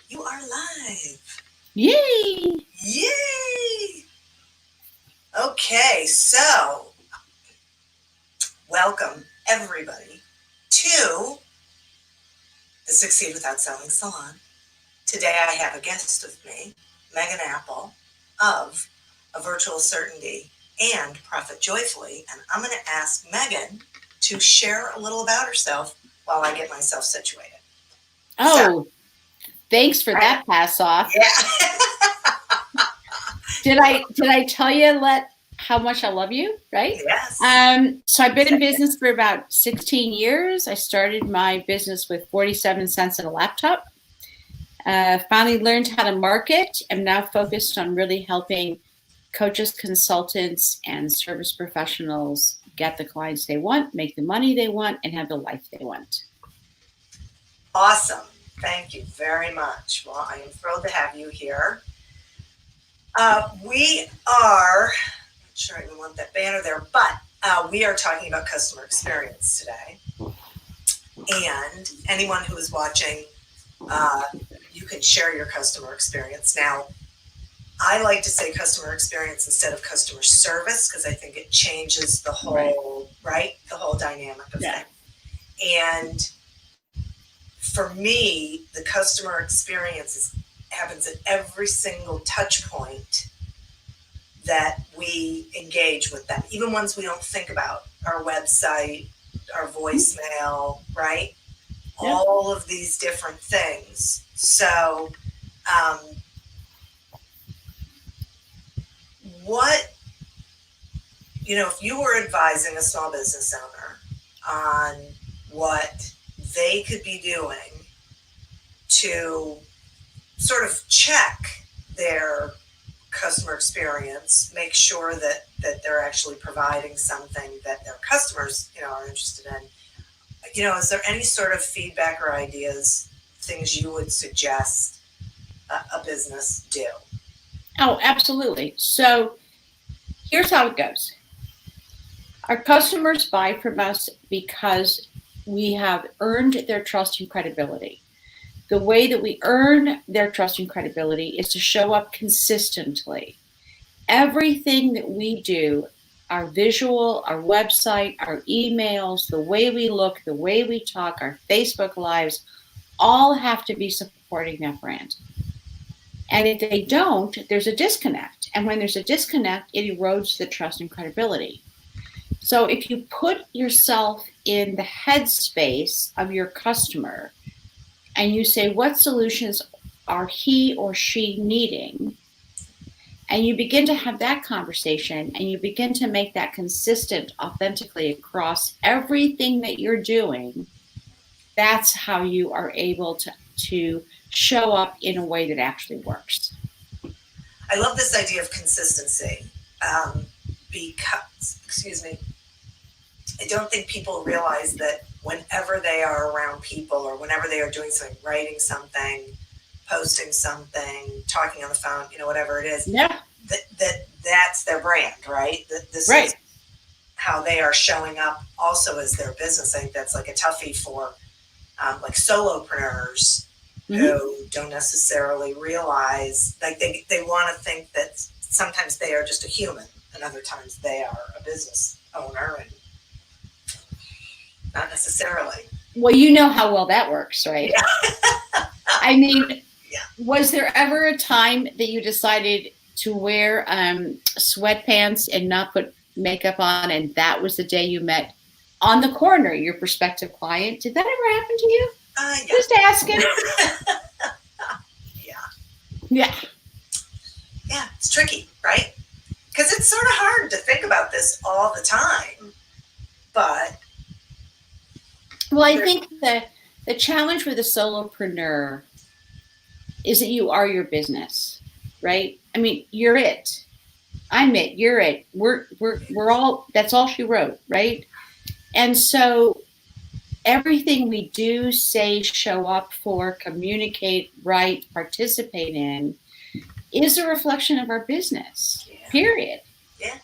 You are live. Yay! Yay! Okay, so welcome everybody to the Succeed Without Selling Salon. Today I have a guest with me, Megan Apple of A Virtual Certainty and Profit Joyfully, and I'm going to ask Megan to share a little about herself while I get myself situated. Oh, thanks for that pass off. Yeah. Did I tell you how much I love you, right? Yes. So I've been in business for about 16 years. I started my business with 47 cents in a laptop. Finally learned how to market. I'm now focused on really helping coaches, consultants, and service professionals get the clients they want, make the money they want, and have the life they want. Awesome. Thank you very much. Well, I am thrilled to have you here. We are, I'm not sure I even want that banner there, but we are talking about customer experience today. And anyone who is watching, you can share your customer experience. Now, I like to say customer experience instead of customer service because I think it changes the whole, the whole dynamic of things. And for me, the customer experience happens at every single touch point that we engage with them, even ones we don't think about, our website, our voicemail, right? Yeah. All of these different things. So, if you were advising a small business owner on what they could be doing to sort of check their customer experience, make sure that they're actually providing something that their customers, are interested in. Is there any sort of feedback or ideas, things you would suggest a business do? Oh, absolutely. So here's how it goes. Our customers buy from us because we have earned their trust and credibility. The way that we earn their trust and credibility is to show up consistently. Everything that we do, our visual, our website, our emails, the way we look, the way we talk, our Facebook Lives, all have to be supporting that brand. And if they don't, there's a disconnect. And when there's a disconnect, it erodes the trust and credibility. So if you put yourself in the headspace of your customer and you say, what solutions are he or she needing? And you begin to have that conversation and you begin to make that consistent authentically across everything that you're doing, that's how you are able to show up in a way that actually works. I love this idea of consistency because, I don't think people realize that whenever they are around people or whenever they are doing something, writing something, posting something, talking on the phone, whatever it is, that's their brand, right? This is how they are showing up also as their business. I think that's like a toughie for like solopreneurs who don't necessarily realize, like they want to think that sometimes they are just a human and other times they are a business owner, and not necessarily. Well, you know how well that works, right? Yeah. I mean, was there ever a time that you decided to wear sweatpants and not put makeup on, and that was the day you met on the corner your prospective client? Did that ever happen to you? Yeah. Just asking. Yeah. Yeah, it's tricky, right? Because it's sort of hard to think about this all the time, but... Well, I think the challenge with a solopreneur is that you are your business, right? I mean, you're it. I'm it. You're it. We're all. That's all she wrote, right? And so everything we do, say, show up for, communicate, write, participate in, is a reflection of our business. Period. Yeah.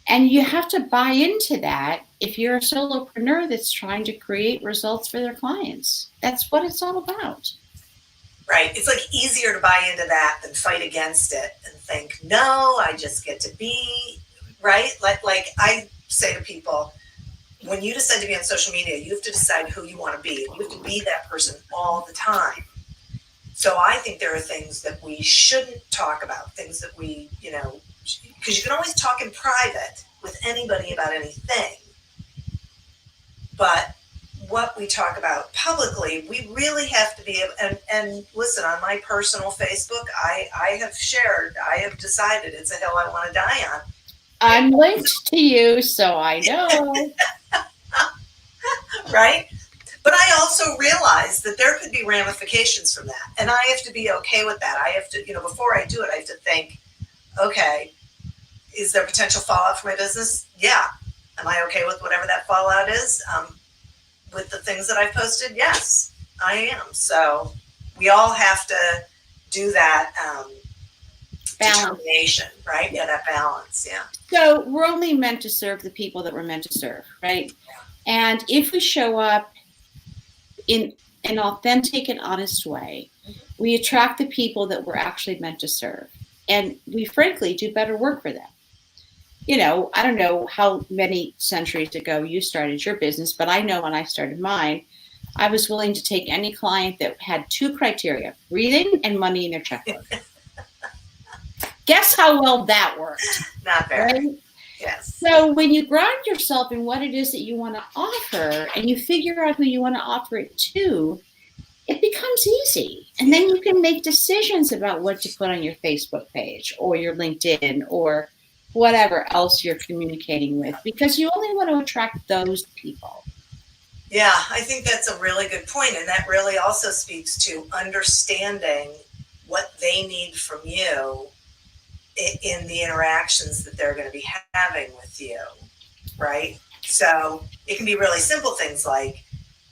And you have to buy into that if you're a solopreneur that's trying to create results for their clients. That's what it's all about. Right. It's like easier to buy into that than fight against it and think, no, I just get to be right. Like I say to people, when you decide to be on social media, you have to decide who you want to be. You have to be that person all the time. So I think there are things that we shouldn't talk about, things that we, because you can always talk in private with anybody about anything. But what we talk about publicly, we really have to be able, and listen, on my personal Facebook, I have decided it's a hill I want to die on. I'm linked to you, so I know. Right? But I also realize that there could be ramifications from that. And I have to be okay with that. I have to, before I do it, I have to think, okay, is there potential fallout for my business? Yeah. Am I okay with whatever that fallout is? With the things that I've posted? Yes, I am. So we all have to do that determination, right? Yeah, that balance. Yeah. So we're only meant to serve the people that we're meant to serve, right? And if we show up in an authentic and honest way, we attract the people that we're actually meant to serve. And we frankly do better work for them. I don't know how many centuries ago you started your business, but I know when I started mine, I was willing to take any client that had two criteria, breathing and money in their checkbook. Guess how well that worked? Not very. Right? Yes. So when you ground yourself in what it is that you want to offer and you figure out who you want to offer it to, it becomes easy. And then you can make decisions about what to put on your Facebook page or your LinkedIn or whatever else you're communicating with, because you only want to attract those people. Yeah, I think that's a really good point. And that really also speaks to understanding what they need from you in the interactions that they're going to be having with you, right? So it can be really simple things like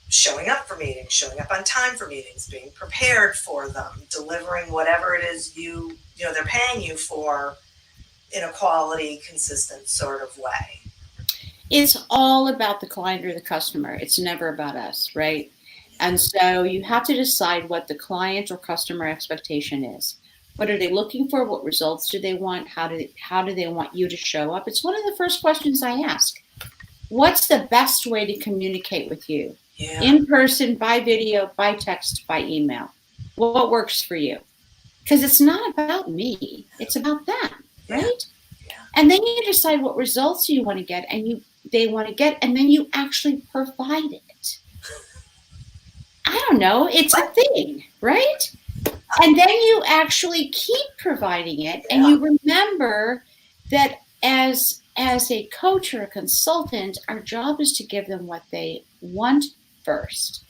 showing up for meetings, showing up on time for meetings, being prepared for them, delivering whatever it is they're paying you for in a quality, consistent sort of way. It's all about the client or the customer. It's never about us, right? And so you have to decide what the client or customer expectation is. What are they looking for? What results do they want? How do they want you to show up? It's one of the first questions I ask. What's the best way to communicate with you? Yeah. In person, by video, by text, by email. What works for you? Because it's not about me. It's about them, right? Yeah. And then you decide what results you want to get they want to get, and then you actually provide it. I don't know. It's a thing, right? And then you actually keep providing it, and you remember that as a coach or a consultant, our job is to give them what they want first.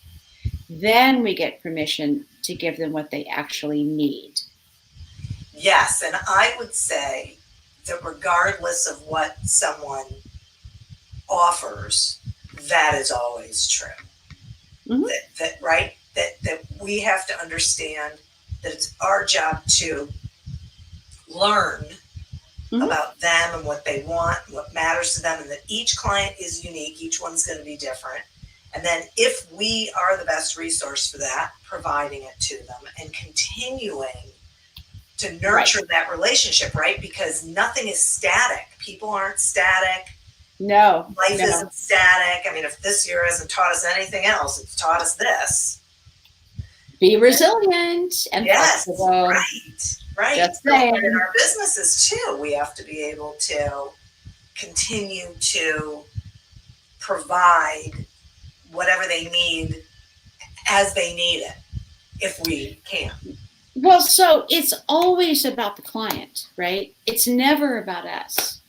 Then we get permission to give them what they actually need. Yes, and I would say that regardless of what someone offers, that is always true. Mm-hmm. That we have to understand that it's our job to learn about them and what they want, and what matters to them, and that each client is unique. Each one's going to be different. And then if we are the best resource for that, providing it to them and continuing to nurture that relationship, right? Because nothing is static. People aren't static. No. Life isn't static. I mean, if this year hasn't taught us anything else, it's taught us this. Be resilient and flexible. Right. Just so in our businesses too, we have to be able to continue to provide whatever they need as they need it, if we can. Well, so it's always about the client, right? It's never about us.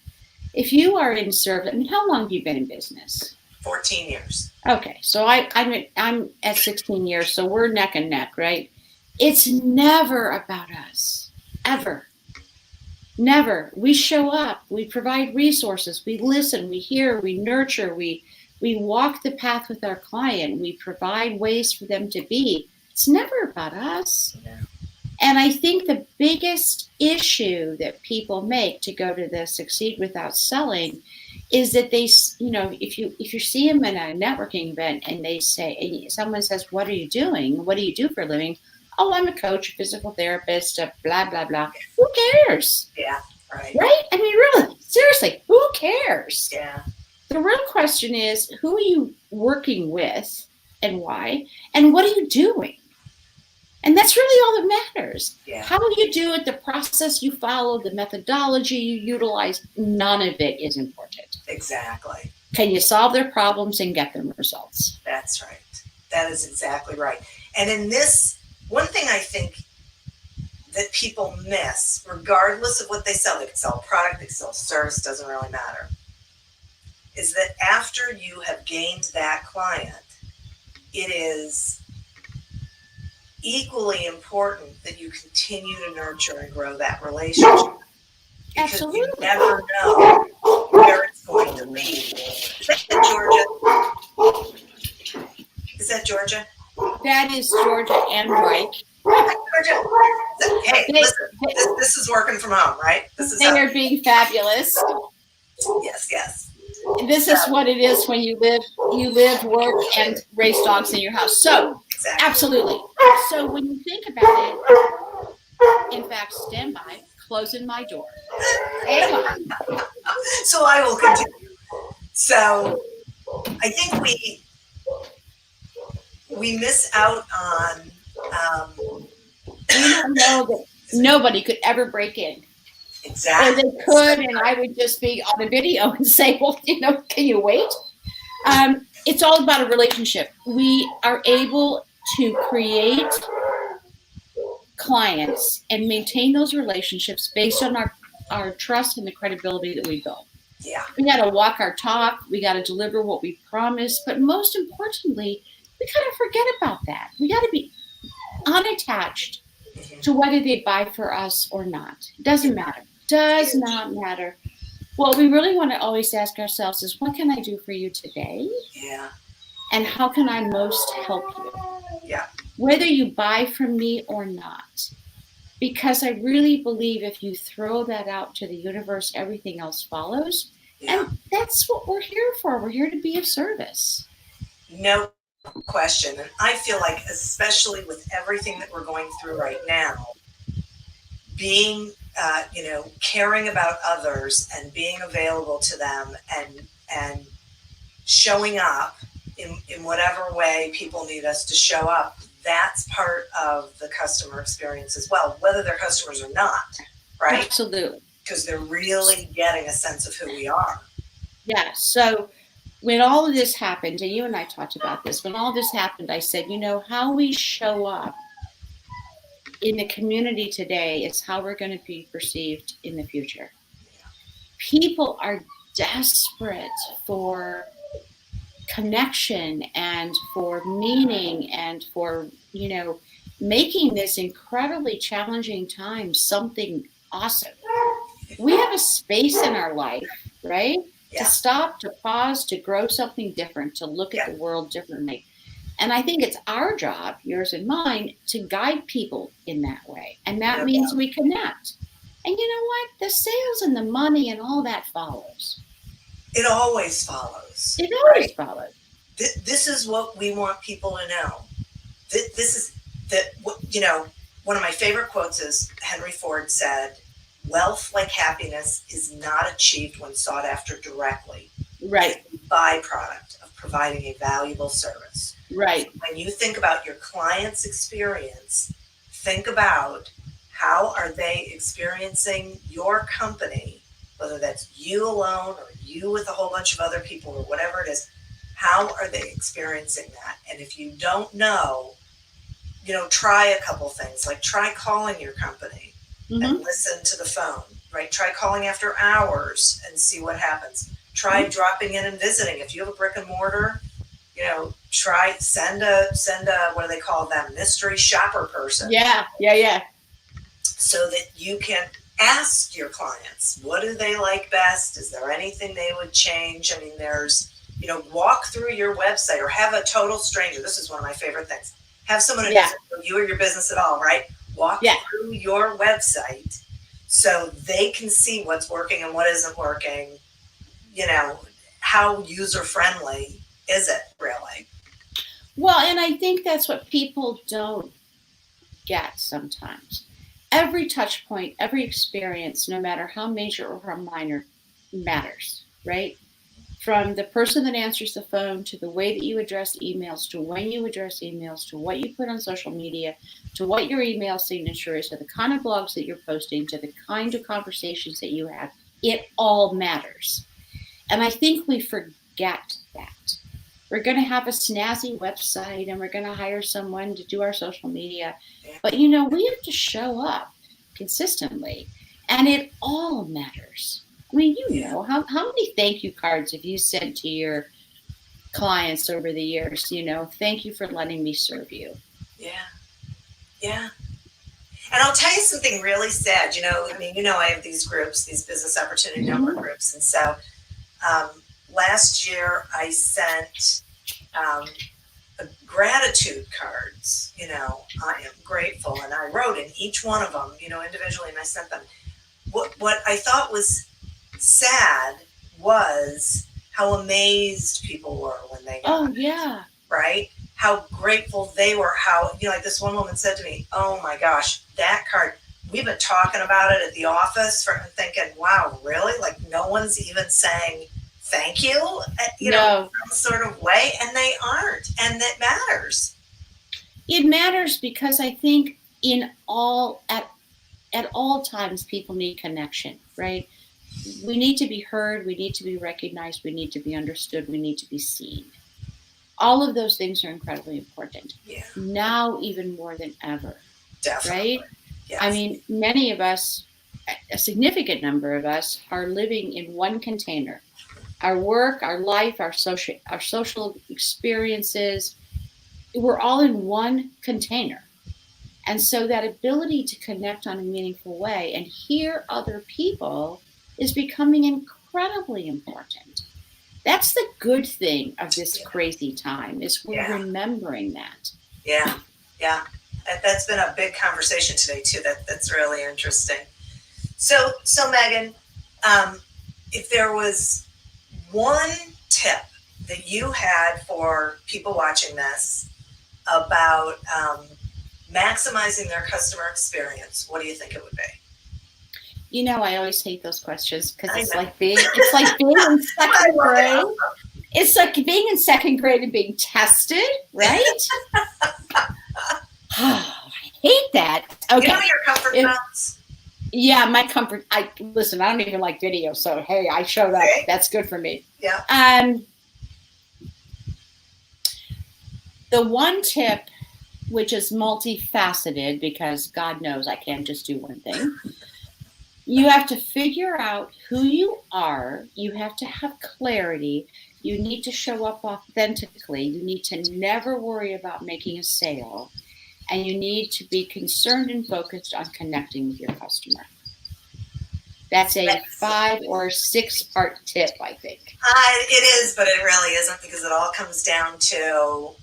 If you are in service, I mean, how long have you been in business? 14 years. Okay, so I'm at 16 years, so we're neck and neck, right? It's never about us, ever. Never. We show up, we provide resources, we listen, we hear, we nurture, we walk the path with our client, we provide ways for them to be. It's never about us. No. And I think the biggest issue that people make to go to the Succeed Without Selling is that they, if you see them in a networking event and they say, and someone says, what are you doing? What do you do for a living? Oh, I'm a coach, a physical therapist, blah, blah, blah. Who cares? Yeah, right. Right? I mean, really, seriously, who cares? Yeah. The real question is, who are you working with and why? And what are you doing? And that's really all that matters. Yeah. How you do it, the process you follow, the methodology you utilize, none of it is important. Exactly. Can you solve their problems and get them results? That's right. That is exactly right. And in this, one thing I think that people miss, regardless of what they sell, they can sell a product, they can sell a service, doesn't really matter, is that after you have gained that client, it is equally important that you continue to nurture and grow that relationship. Because Absolutely. you never know where it's going to lead. Is that Georgia? Is that Georgia? That is Georgia and Mike. Georgia. Hey, listen, this is working from home, right? They are being fabulous. Yes, yes. This is what it is when you live, work, and raise dogs in your house. So, exactly. Absolutely. So when you think about it, in fact, stand by, closing my door. Hang on. So I will continue. So I think we miss out on. We don't know that nobody could ever break in. Exactly. Or they could, and I would just be on a video and say, well, can you wait? It's all about a relationship. We are able to create clients and maintain those relationships based on our trust and the credibility that we build. Yeah. We got to walk our talk. We got to deliver what we promise. But most importantly, we got to forget about that. We got to be unattached to whether they buy for us or not. It doesn't matter. Does not matter. What we really want to always ask ourselves is, what can I do for you today? Yeah. And how can I most help you? Yeah. Whether you buy from me or not. Because I really believe if you throw that out to the universe, everything else follows. Yeah. And that's what we're here for. We're here to be of service. No question. And I feel like, especially with everything that we're going through right now, being, caring about others and being available to them and showing up in whatever way people need us to show up, that's part of the customer experience as well, whether they're customers or not, right? Absolutely. Because they're really getting a sense of who we are. Yeah. So when all of this happened, and you and I talked about this, when all this happened, I said, how we show up in the community today is how we're going to be perceived in the future. People are desperate for connection and for meaning and for, making this incredibly challenging time something awesome. We have a space in our life, right? Yeah. To stop, to pause, to grow something different, to look at the world differently. And I think it's our job, yours and mine, to guide people in that way. And that means we connect. And you know what? The sales and the money and all that follows. It always follows. It always follows. This is what we want people to know. This is one of my favorite quotes is Henry Ford said, "Wealth, like happiness, is not achieved when sought after directly. Right. It's a byproduct of providing a valuable service." Right. So when you think about your client's experience, think about how are they experiencing your company, whether that's you alone or you with a whole bunch of other people or whatever it is. How are they experiencing that? And if you don't know, try a couple things, like try calling your company and listen to the phone, right? Try calling after hours and see what happens. Try dropping in and visiting. If you have a brick and mortar, try send a what do they call them? Mystery shopper person. Yeah. So that you can ask your clients, what do they like best? Is there anything they would change? I mean, there's, walk through your website or have a total stranger. This is one of my favorite things. Have someone who doesn't know you or your business at all, right? Walk through your website so they can see what's working and what isn't working. How user-friendly is it really? Well, and I think that's what people don't forget sometimes. Every touch point, every experience, no matter how major or how minor, matters, right? From the person that answers the phone to the way that you address emails, to when you address emails, to what you put on social media, to what your email signature is, to the kind of blogs that you're posting, to the kind of conversations that you have, it all matters. And I think we forget that. We're going to have a snazzy website and we're going to hire someone to do our social media. But, we have to show up consistently. And it all matters. I mean, how many thank you cards have you sent to your clients over the years? Thank you for letting me serve you. Yeah. Yeah. And I'll tell you something really sad. I have these groups, these business opportunity network groups. And so last year I sent gratitude cards. I am grateful. And I wrote in each one of them, individually, and I sent them. What I thought was sad was how amazed people were when they got it, right? How grateful they were. How, like this one woman said to me, oh my gosh, that card, we've been talking about it at the office thinking, wow, really? Like no one's even saying thank you, in some sort of way. And they aren't. And that matters. It matters because I think at all times, people need connection, right? We need to be heard. We need to be recognized. We need to be understood. We need to be seen. All of those things are incredibly important. Yeah. Now, even more than ever. Definitely. Right? Yes. I mean, many of us, a significant number of us, are living in one container. Our work, our life, our social experiences, we're all in one container. And so that ability to connect on a meaningful way and hear other people is becoming incredibly important. That's the good thing of this crazy time, is we're remembering that. Yeah. Yeah. That's been a big conversation today too. That's really interesting. So Megan, if there was one tip that you had for people watching this about maximizing their customer experience, what do you think it would be? I always hate those questions because it's like being in second grade. It's like being in second grade and being tested, right? I hate that. Okay. Your comfort zones? Yeah, my comfort. I don't even like video, so hey, I showed up. Okay. That's good for me. Yeah. The one tip, which is multifaceted, because God knows I can't just do one thing. You have to figure out who you are. You have to have clarity. You need to show up authentically. You need to never worry about making a sale. And you need to be concerned and focused on connecting with your customer. That's a 5 or 6 part tip, I think. It is, but it really isn't, because it all comes down to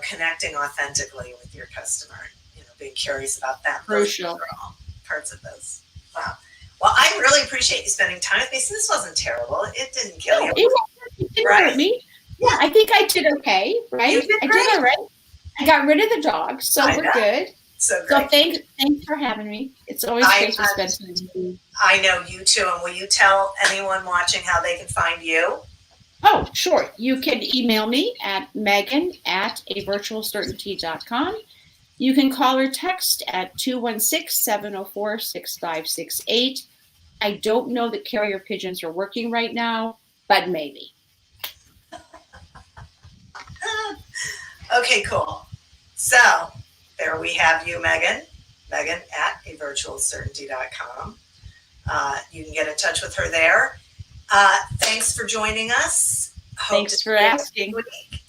connecting authentically with your customer. Being curious about that. Crucial. Those are all parts of those. Wow. Well, I really appreciate you spending time with me. So this wasn't terrible. It didn't kill you. It didn't hurt me. Yeah, I think I did okay, right? I did all right. I got rid of the dog, so we're good. So great. Thanks for having me. It's always great to spend time with you. I know, you too. And will you tell anyone watching how they can find you? Oh, sure. You can email me at megan@avirtualcertainty.com. You can call or text at 216-704-6568. I don't know that carrier pigeons are working right now, but maybe. Okay, cool. So there we have you, Megan at avirtualcertainty.com. You can get in touch with her there. Thanks for joining us. Thanks for asking.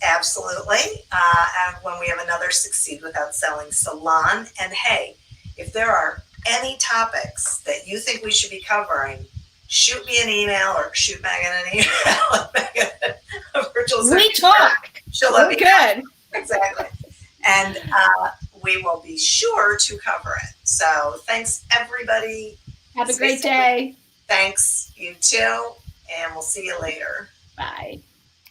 Absolutely. And when we have another Succeed Without Selling Salon. And hey, if there are any topics that you think we should be covering, shoot me an email or shoot Megan an email. We talk. She'll let me good. Exactly. And we will be sure to cover it. So thanks, everybody. Have a great day. Thanks, you too. And we'll see you later. Bye.